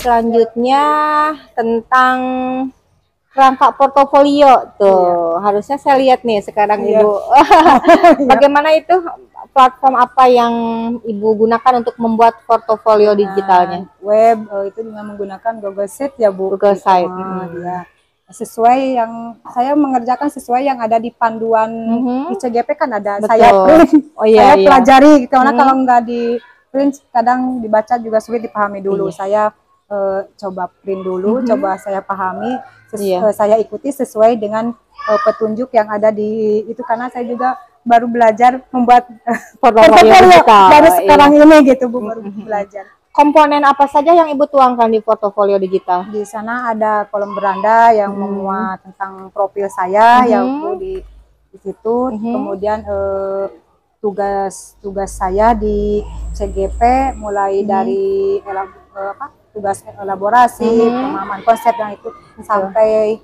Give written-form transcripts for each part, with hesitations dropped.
Selanjutnya tentang rangka portofolio tuh. Harusnya saya lihat nih sekarang Ibu. Bagaimana itu platform apa yang Ibu gunakan untuk membuat portofolio digitalnya? Web itu dengan menggunakan Google Sheet ya Bu. Google Sheet. Ya. Sesuai yang saya mengerjakan sesuai yang ada di panduan ICGP kan ada. Betul. Saya print, saya pelajari karena kalau nggak di print kadang dibaca juga sulit dipahami dulu. Saya coba print dulu, coba saya pahami, saya ikuti sesuai dengan petunjuk yang ada di itu karena saya juga baru belajar membuat portofolio baru sekarang ini gitu Bu, baru belajar. Komponen apa saja yang Ibu tuangkan di portofolio digital? Di sana ada kolom beranda yang memuat tentang profil saya yang Bu di situ. Kemudian tugas saya di CGP mulai dari tugas elaborasi, pemahaman konsep yang itu sampai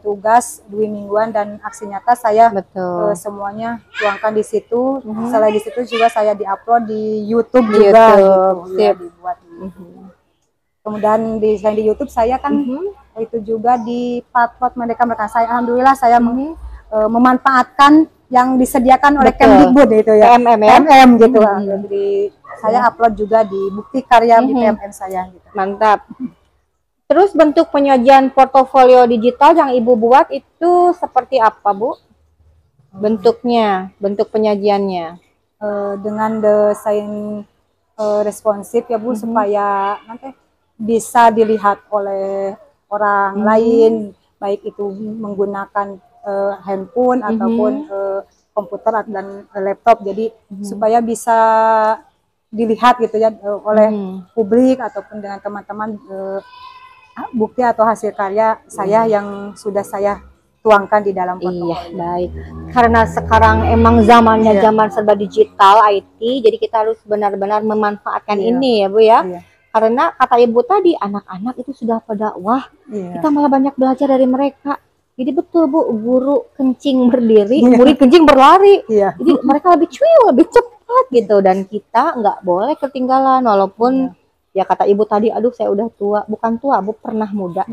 tugas 2 mingguan dan aksi nyata saya semuanya tuangkan di situ. Selain di situ juga saya diupload di YouTube juga gitu, ya, dibuat. Kemudian selain di YouTube saya kan itu juga di platform mereka saya alhamdulillah saya memanfaatkan yang disediakan oleh Kemdikbud itu ya. PMM gitu. Jadi saya upload juga di Bukti Karya di PMM saya gitu. Mantap. Terus bentuk penyajian portofolio digital yang Ibu buat itu seperti apa, Bu? Bentuknya, bentuk penyajiannya. Dengan desain responsif ya Bu, supaya nanti bisa dilihat oleh orang lain, baik itu menggunakan handphone ataupun komputer dan laptop. Jadi supaya bisa dilihat gitu ya oleh publik ataupun dengan teman-teman bukti atau hasil karya saya yang sudah saya tuangkan di dalam portofolio. Iya, baik. Karena sekarang emang zamannya zaman serba digital IT, jadi kita harus benar-benar memanfaatkan ini ya Bu ya. Karena kata Ibu tadi anak-anak itu sudah pada wah, kita malah banyak belajar dari mereka. Jadi betul Bu, guru kencing berdiri, murid kencing berlari. Jadi mereka lebih cuy, lebih cepat gitu, dan kita nggak boleh ketinggalan walaupun ya kata Ibu tadi, aduh saya udah tua, bukan tua Bu, pernah muda.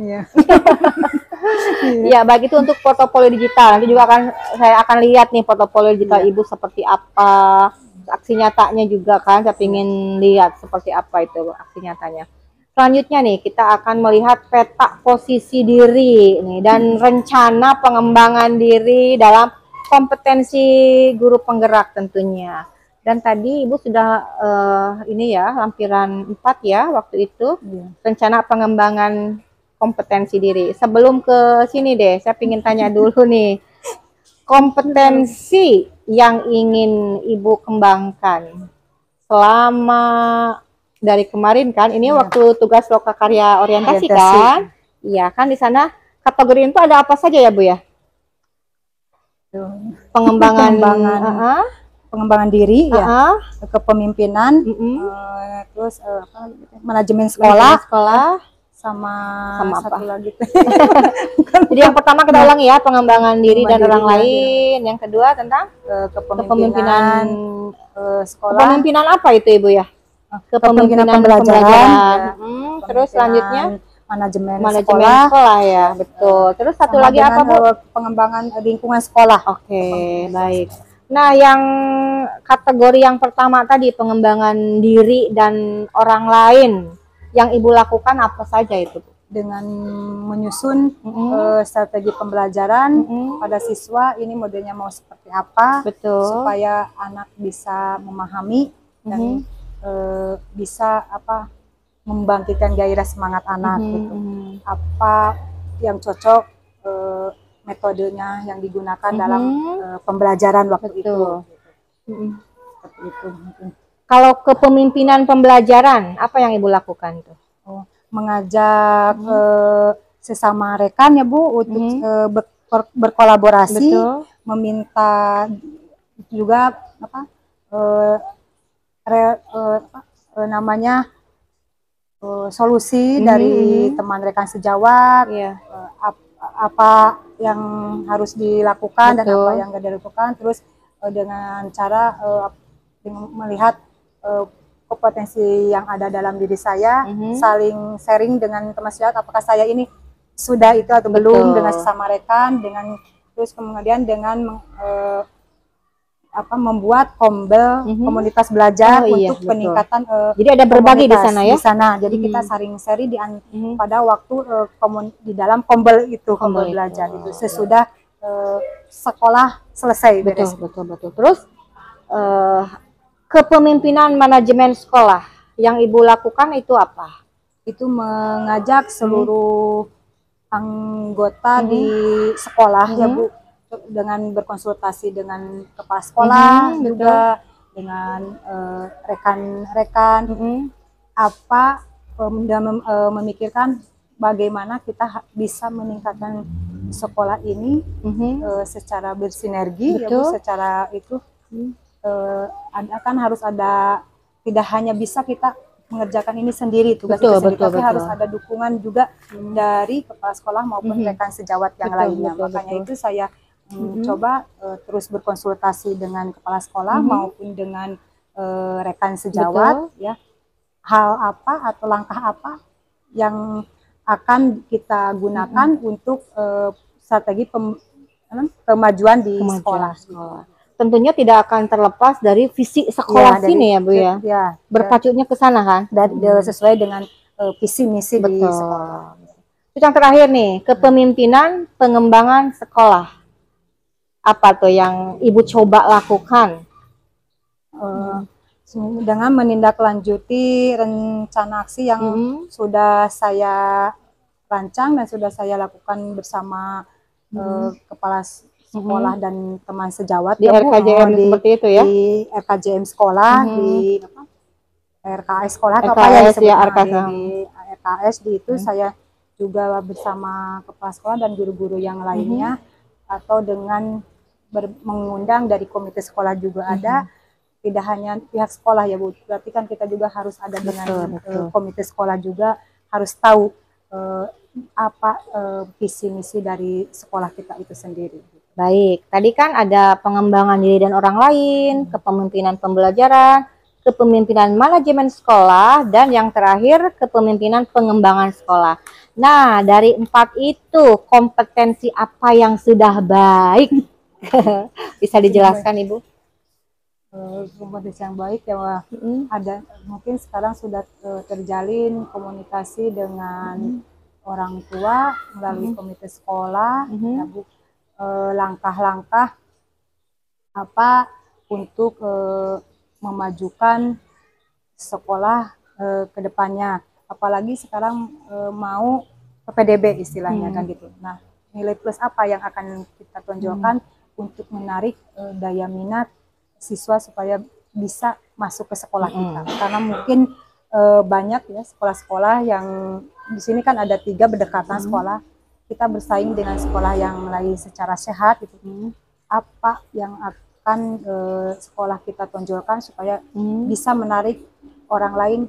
Ya baik, itu untuk portofolio digital. Nanti juga saya akan lihat nih portofolio digital Ibu seperti apa, aksi nyatanya juga kan, saya ingin lihat seperti apa itu aksi nyatanya. Selanjutnya nih kita akan melihat peta posisi diri nih dan rencana pengembangan diri dalam kompetensi guru penggerak tentunya. Dan tadi Ibu sudah ini ya lampiran 4 ya waktu itu rencana pengembangan kompetensi diri. Sebelum ke sini deh, saya ingin tanya dulu nih, kompetensi yang ingin Ibu kembangkan selama dari kemarin kan, ini waktu tugas lokakarya orientasi kan? Iya kan, di sana kategori itu ada apa saja ya Bu ya? Pengembangan diri ya, kepemimpinan, terus manajemen sekolah, sama satu lagi. Jadi yang pertama kita ulang ya, pengembangan diri dan orang lain. Yang kedua tentang kepemimpinan sekolah. Kepemimpinan apa itu Ibu ya? Kepemimpinan pembelajaran. Terus selanjutnya manajemen sekolah ya, betul. Terus satu lagi apa Bu? Pengembangan lingkungan sekolah. Oke, baik. Nah, yang kategori yang pertama tadi pengembangan diri dan orang lain, yang Ibu lakukan apa saja itu? Dengan menyusun strategi pembelajaran pada siswa, ini modelnya mau seperti apa, supaya anak bisa memahami dan bisa membangkitkan gairah semangat anak gitu. Apa yang cocok metodenya yang digunakan dalam pembelajaran waktu itu. Seperti itu mungkin. Kalau kepemimpinan pembelajaran, apa yang Ibu lakukan tuh? Mengajak sesama rekan ya Bu untuk berkolaborasi, meminta juga solusi dari teman rekan sejawat, apa yang harus dilakukan dan apa yang nggak dilakukan, terus dengan cara melihat kompetensi yang ada dalam diri saya, saling sharing dengan teman sejawat, apakah saya ini sudah itu atau belum dengan sesama rekan, dengan terus kemudian dengan membuat kombel komunitas belajar untuk peningkatan. Jadi ada berbagi di sana ya? Di sana, jadi kita saling sharing pada waktu di dalam kombel itu, kombel belajar itu sesudah sekolah selesai beres. Betul. Terus kepemimpinan manajemen sekolah yang Ibu lakukan itu apa? Itu mengajak seluruh anggota di sekolah ya Bu, dengan berkonsultasi dengan kepala sekolah juga dengan rekan-rekan apa memikirkan bagaimana kita bisa meningkatkan sekolah ini secara bersinergi ya Bu, secara itu harus ada, tidak hanya bisa kita mengerjakan ini sendiri, tugas itu sendiri, tapi harus ada dukungan juga dari kepala sekolah maupun rekan sejawat yang lainnya. Makanya itu saya coba terus berkonsultasi dengan kepala sekolah maupun dengan rekan sejawat ya, hal apa atau langkah apa yang akan kita gunakan untuk strategi kemajuan di sekolah. Tentunya tidak akan terlepas dari visi sekolah sini ya Bu ya. Berpacunya ke sana kan, sesuai dengan visi misi di sekolah. Terus yang terakhir nih, kepemimpinan pengembangan sekolah. Apa tuh yang Ibu coba lakukan? Dengan menindaklanjuti rencana aksi yang sudah saya rancang dan sudah saya lakukan bersama kepala sekolah dan teman sejawat di RKJM seperti itu ya, di RKJM sekolah, di RKS sekolah atau apa ya disebutnya, di RKS di itu saya juga bersama kepala sekolah dan guru-guru yang lainnya atau dengan mengundang dari komite sekolah juga ada, tidak hanya pihak sekolah ya Bu, berarti kan kita juga harus ada dengan komite sekolah juga, harus tahu apa visi misi dari sekolah kita itu sendiri. Baik, tadi kan ada pengembangan diri dan orang lain, kepemimpinan pembelajaran, kepemimpinan manajemen sekolah, dan yang terakhir kepemimpinan pengembangan sekolah. Nah, dari 4 itu kompetensi apa yang sudah baik? Bisa dijelaskan Ibu? Kompetensi yang baik ya, ada mungkin sekarang sudah terjalin komunikasi dengan orang tua melalui komite sekolah, ya Bu. Langkah-langkah apa untuk memajukan sekolah ke depannya, apalagi sekarang mau PPDB istilahnya kan gitu. Nah, nilai plus apa yang akan kita tonjolkan untuk menarik daya minat siswa supaya bisa masuk ke sekolah kita, karena mungkin banyak ya sekolah-sekolah yang di sini kan ada 3 berdekatan sekolah. Kita bersaing dengan sekolah yang lain secara sehat gitu. Apa yang akan sekolah kita tonjolkan supaya bisa menarik orang lain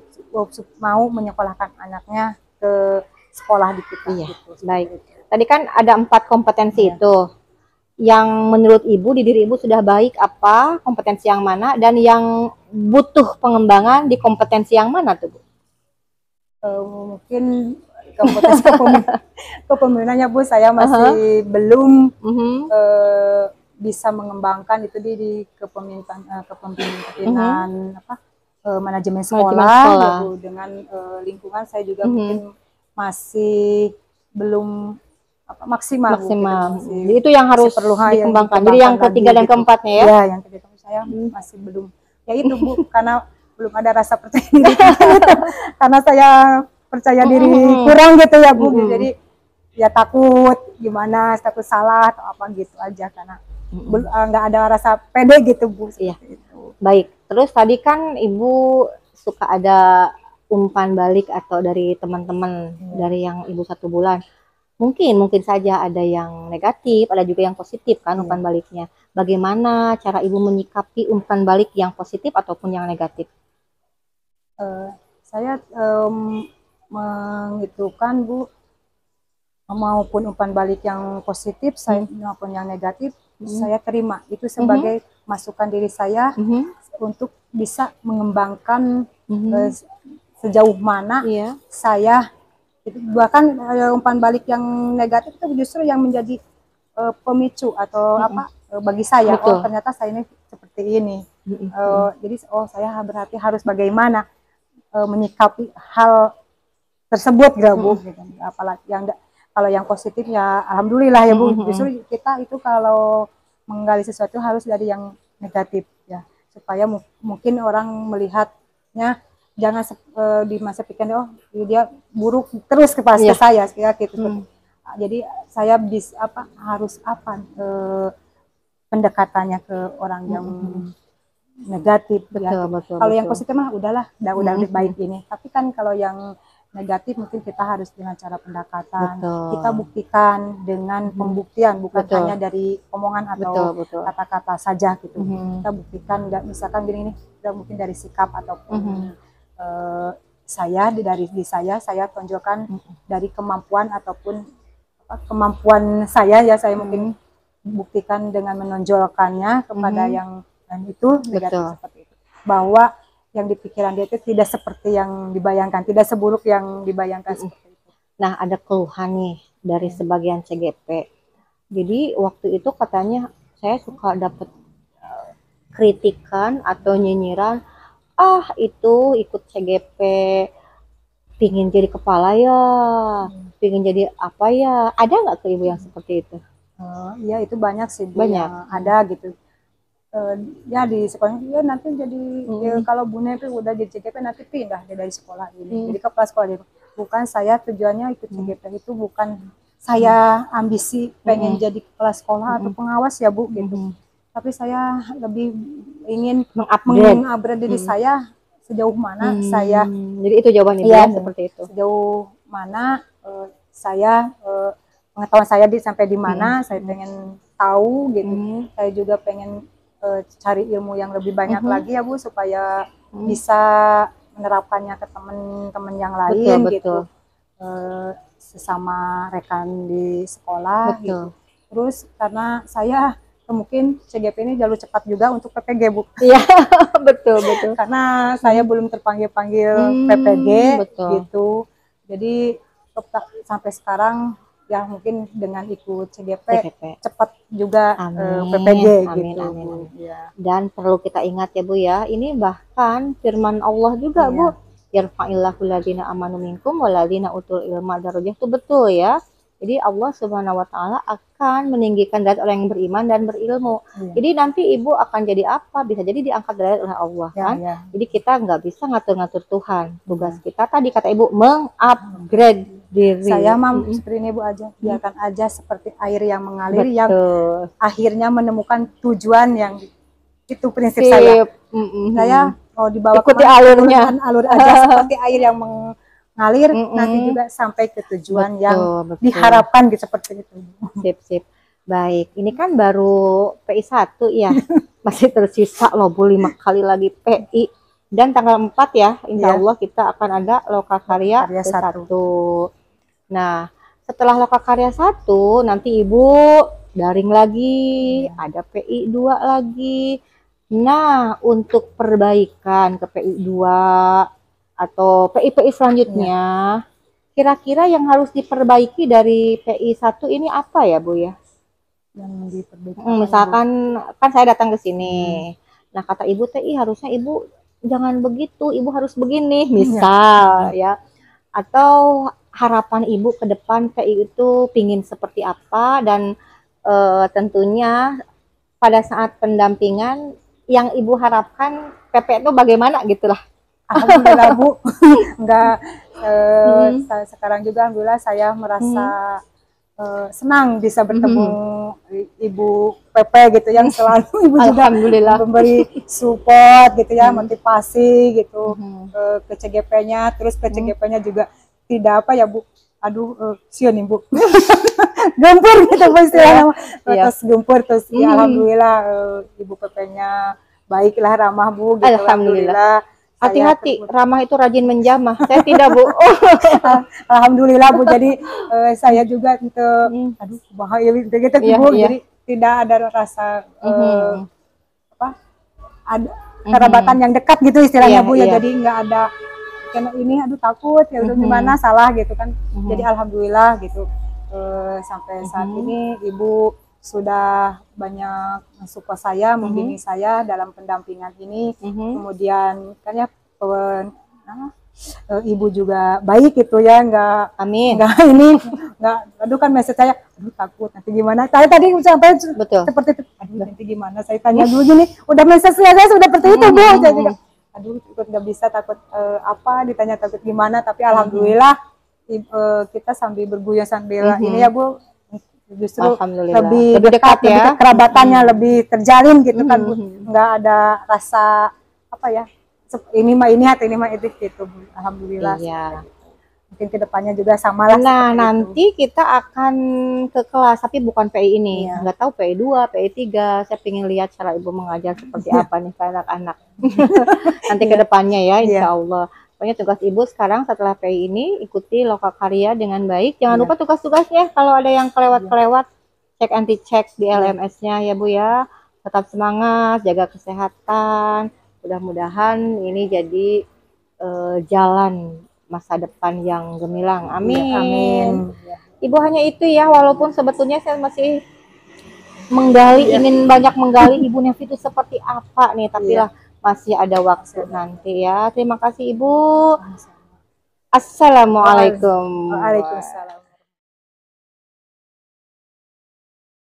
mau menyekolahkan anaknya ke sekolah di kita. Gitu. Baik. Tadi kan ada 4 kompetensi itu. Yang menurut Ibu di diri Ibu sudah baik apa? Kompetensi yang mana? Dan yang butuh pengembangan di kompetensi yang mana tuh Bu? Mungkin kompetensi kepemimpinannya Bu, saya masih belum bisa mengembangkan itu di kepemimpinan manajemen sekolah, ya, Bu. Dengan lingkungan saya juga mungkin masih belum maksimal. Jadi itu yang harus dikembangkan. Jadi yang ketiga dan keempatnya ya? Ya, yang ketiga saya masih belum. Ya itu Bu, karena belum ada rasa percaya diri. Karena saya percaya diri kurang gitu ya Bu, jadi ya takut gimana, takut salah atau apa gitu aja, karena nggak ada rasa pede gitu Bu. Iya. Baik, terus tadi kan Ibu suka ada umpan balik atau dari teman-teman dari yang Ibu 1 bulan, mungkin saja ada yang negatif, ada juga yang positif kan umpan baliknya. Bagaimana cara Ibu menyikapi umpan balik yang positif ataupun yang negatif? Saya menghitungkan Bu, maupun umpan balik yang positif maupun yang negatif, saya terima itu sebagai masukan diri saya untuk bisa mengembangkan sejauh mana saya bahkan umpan balik yang negatif itu justru yang menjadi pemicu atau bagi saya. Oh ternyata saya ini seperti ini. Jadi saya berarti harus bagaimana menyikapi hal tersebut gitu Bu. Gitu. Apalagi kalau yang positif ya alhamdulillah ya Bu. Justru kita itu kalau menggali sesuatu harus dari yang negatif ya, supaya mungkin orang melihatnya jangan di masa pikirnya dia buruk terus ke saya gitu. Jadi saya harus pendekatannya ke orang yang negatif ya. Kalau yang positif mah udahlah, udah baik ini. Tapi kan kalau yang negatif mungkin kita harus dengan cara pendekatan. Kita buktikan dengan pembuktian, bukan hanya dari omongan atau kata-kata saja gitu. Kita buktikan, misalkan gini mungkin dari sikap ataupun saya tonjolkan dari kemampuan ataupun kemampuan saya ya, saya mungkin buktikan dengan menonjolkannya kepada yang itu negatif seperti itu, bahwa yang di pikiran dia itu tidak seperti yang dibayangkan, tidak seburuk yang dibayangkan seperti itu. Nah, ada keluhan nih dari sebagian CGP. Jadi waktu itu katanya saya suka dapat kritikan atau nyinyiran, itu ikut CGP pingin jadi kepala ya, pingin jadi apa ya. Ada nggak ke Ibu yang seperti itu? Iya, itu banyak sih Bu, yang ada gitu. Ya di sekolah ya nanti jadi ya, kalau Bune itu udah jadi CGP nanti pindah dia dari sekolah ini jadi kepala sekolah ini. Bukan, saya tujuannya ikut CGP itu bukan saya ambisi pengen jadi kepala sekolah atau pengawas ya Bu gitu, tapi saya lebih ingin mengupgrade diri saya sejauh mana saya. Jadi itu jawaban Ibu ya, seperti itu. Sejauh mana saya pengetahuan saya sampai di mana, saya pengen tahu gitu. Saya juga pengen cari ilmu yang lebih banyak lagi ya Bu, supaya bisa menerapkannya ke teman-teman yang lain gitu, sesama rekan di sekolah gitu. Terus karena saya mungkin CGP ini jalur cepat juga untuk PPG Bu. Iya betul. Karena saya belum terpanggil PPG gitu, jadi sampai sekarang ya mungkin dengan ikut CGP cepat juga PPG gitu. Amin. Ya. Dan perlu kita ingat ya Bu ya, ini bahkan firman Allah juga Bu, yarfa'illahu ladzina amanu minkum waladzina utul ilma darajah, itu betul ya. Jadi Allah Subhanahu wa taala akan meninggikan derajat orang yang beriman dan berilmu. Jadi nanti Ibu akan jadi apa? Bisa jadi diangkat derajat oleh Allah kan. Jadi kita nggak bisa ngatur-ngatur Tuhan. Tugas kita tadi kata Ibu mengupgrade diri. Saya seperti ini Bu aja, biarkan aja seperti air yang mengalir yang akhirnya menemukan tujuan yang itu prinsip saya. Saya mau dibawa ikuti alurnya, alur aja seperti air yang mengalir, nanti juga sampai ke tujuan yang diharapkan gitu, seperti itu. Sip. Baik, ini kan baru PI 1 ya. Masih tersisa loh Bu 5 kali lagi PI. Dan tanggal 4 ya, insya Allah kita akan ada Lokakarya 1. Nah, setelah Lokakarya 1, nanti Ibu daring lagi, ada PI 2 lagi. Nah, untuk perbaikan ke PI 2 atau PI-PI selanjutnya, kira-kira yang harus diperbaiki dari PI 1 ini apa ya Bu ya? Yang diperbaiki. Misalkan kan saya datang ke sini. Nah, kata Ibu TI harusnya Ibu jangan begitu, Ibu harus begini, misal ya. Atau harapan Ibu ke depan PI itu pingin seperti apa, dan tentunya pada saat pendampingan yang Ibu harapkan PP itu bagaimana gitulah. Alhamdulillah Bu, sekarang juga alhamdulillah saya merasa senang bisa bertemu Ibu PP gitu, yang selalu Ibu juga memberi support gitu ya, motivasi gitu ke CGP-nya, terus ke CGP-nya juga tidak apa ya Bu, sion Ibu gempur gitu istilahnya, terus gempur terus ya, alhamdulillah Ibu PP-nya baiklah, ramah Bu gitu. Alhamdulillah. Hati-hati, ramah itu rajin menjamah. Saya tidak Bu. Alhamdulillah Bu, jadi saya juga bahaya gitu Bu, jadi tidak ada rasa kerabatan yang dekat gitu istilahnya Iya, Bu ya. iya. Jadi nggak ada karena ini aduh takut ya udah gimana salah gitu kan. Jadi alhamdulillah gitu sampai saat ini Ibu sudah banyak mensupport saya, membimbing saya dalam pendampingan ini. Kemudian kan ya Ibu juga baik gitu ya, Amin. nggak ini nggak aduh kan message saya aduh takut nanti gimana saya tadi sampai Betul. seperti itu aduh nanti gimana saya tanya dulu gini udah message saya sudah seperti itu Bu saya juga aduh takut nggak bisa takut apa ditanya takut gimana tapi alhamdulillah kita sambil berguyon sambil ini ya Bu justru lebih dekat ya, lebih kerabatannya lebih terjalin gitu kan Bu, nggak ada rasa apa ya ini mah ini atau ini mah itu gitu Bu. Alhamdulillah. Iya. Mungkin kedepannya juga sama lah. Nah, nanti kita akan ke kelas, tapi bukan PI ini. Iya. Nggak tahu PI 2, PI 3. Saya ingin lihat cara Ibu mengajar seperti apa nih ke anak-anak. Nanti ke depannya ya, insya Allah. Pokoknya tugas Ibu sekarang setelah PI ini, ikuti Lokakarya dengan baik. Jangan lupa tugas-tugasnya, kalau ada yang kelewat-kelewat, cek anti-cek di LMS-nya ya Bu ya. Tetap semangat, jaga kesehatan. Mudah-mudahan ini jadi jalan masa depan yang gemilang. Amin. Amin. Ibu hanya itu ya, walaupun sebetulnya saya masih menggali, ingin banyak menggali Ibu Nevi itu seperti apa nih, tapi lah masih ada waktu nanti ya. Terima kasih Ibu. Assalamualaikum. Waalaikumsalam.